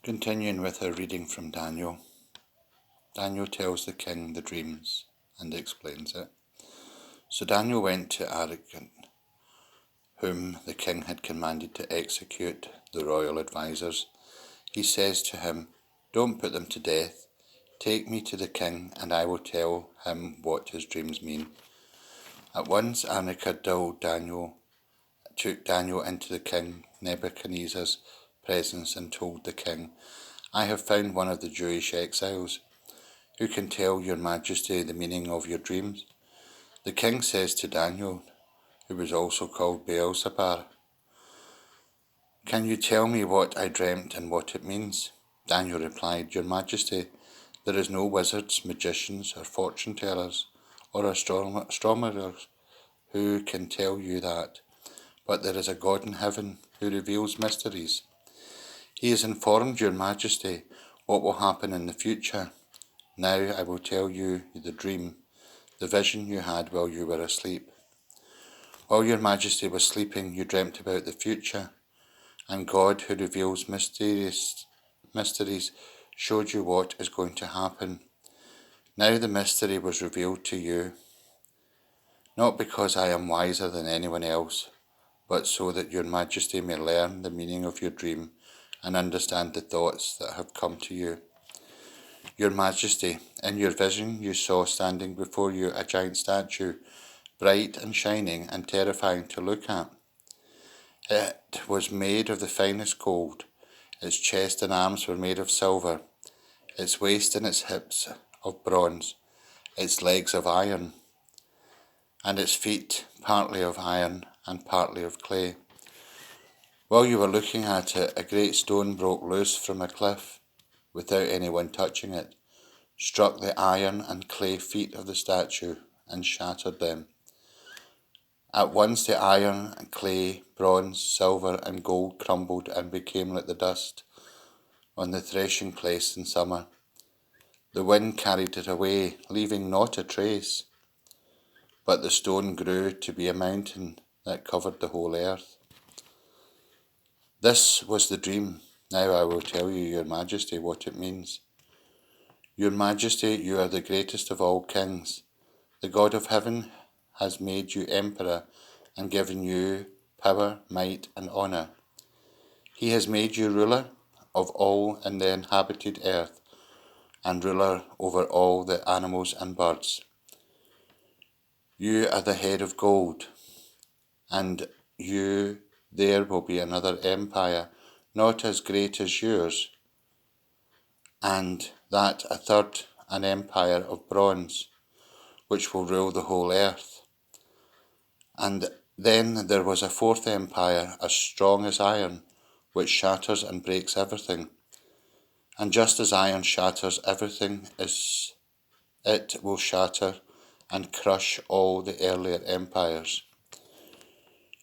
Continuing with our reading from Daniel, Daniel tells the king the dreams and explains it. So Daniel went to Archon, whom the king had commanded to execute the royal advisers. He says to him, "Don't put them to death. Take me to the king, and I will tell him what his dreams mean." At once Archon took Daniel into the king Nebuchadnezzar's presence and told the king, "I have found one of the Jewish exiles who can tell your majesty the meaning of your dreams." The king says to Daniel, who was also called Beelzebub, "Can you tell me what I dreamt and what it means?" Daniel replied, "Your majesty, there is no wizards, magicians, or fortune tellers, or astronomers who can tell you that, but there is a God in heaven who reveals mysteries. He has informed your majesty what will happen in the future. Now I will tell you the dream, the vision you had while you were asleep. While your majesty was sleeping, you dreamt about the future, and God, who reveals mysteries, showed you what is going to happen. Now the mystery was revealed to you, not because I am wiser than anyone else, but so that your majesty may learn the meaning of your dream and understand the thoughts that have come to you. Your majesty, in your vision you saw standing before you a giant statue, bright and shining and terrifying to look at. It was made of the finest gold. Its chest and arms were made of silver, its waist and its hips of bronze, its legs of iron, and its feet partly of iron and partly of clay. While you were looking at it, a great stone broke loose from a cliff, without anyone touching it, struck the iron and clay feet of the statue and shattered them. At once the iron, clay, bronze, silver, and gold crumbled and became like the dust on the threshing place in summer. The wind carried it away, leaving not a trace, but the stone grew to be a mountain that covered the whole earth. This was the dream. Now I will tell you, your majesty, what it means. Your majesty, you are the greatest of all kings. The God of heaven has made you emperor and given you power, might, and honor. He has made you ruler of all in the inhabited earth and ruler over all the animals and birds. You are the head of gold, and there will be another empire, not as great as yours, and that a third, an empire of bronze, which will rule the whole earth. And then there was a fourth empire, as strong as iron, which shatters and breaks everything. And just as iron shatters everything, it will shatter and crush all the earlier empires.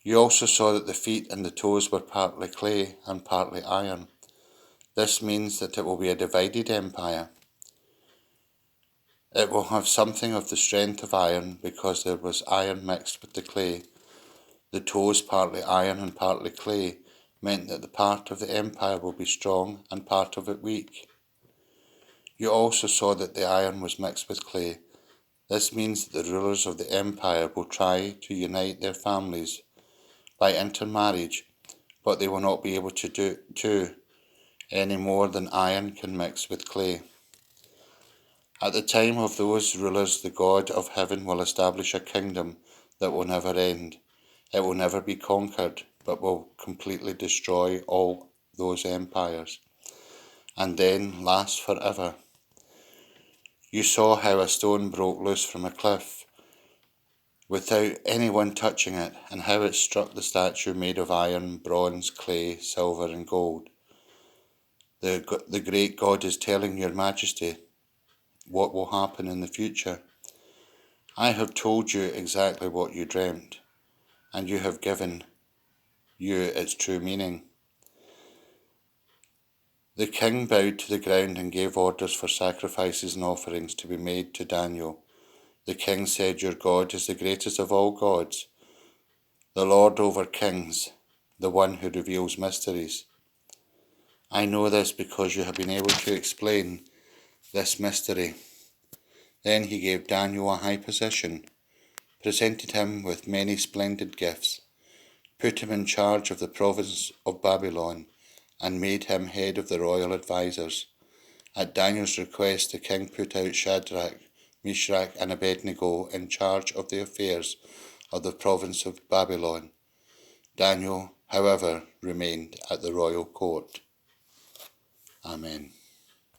You also saw that the feet and the toes were partly clay and partly iron. This means that it will be a divided empire. It will have something of the strength of iron because there was iron mixed with the clay. The toes, partly iron and partly clay, meant that the part of the empire will be strong and part of it weak. You also saw that the iron was mixed with clay. This means that the rulers of the empire will try to unite their families by intermarriage, but they will not be able to do any more than iron can mix with clay. At the time of those rulers, the God of heaven will establish a kingdom that will never end. It will never be conquered, but will completely destroy all those empires, and then last forever. You saw how a stone broke loose from a cliff, without anyone touching it, and how it struck the statue made of iron, bronze, clay, silver, and gold. The great God is telling your majesty what will happen in the future. I have told you exactly what you dreamt, and you have given you its true meaning. The king bowed to the ground and gave orders for sacrifices and offerings to be made to Daniel. The king said, "Your God is the greatest of all gods, the Lord over kings, the one who reveals mysteries." I know this because you have been able to explain this mystery." Then he gave Daniel a high position, presented him with many splendid gifts, put him in charge of the province of Babylon, and made him head of the royal advisers. At Daniel's request, the king put out Shadrach, Meshach, and Abednego in charge of the affairs of the province of Babylon. Daniel, however, remained at the royal court. Amen.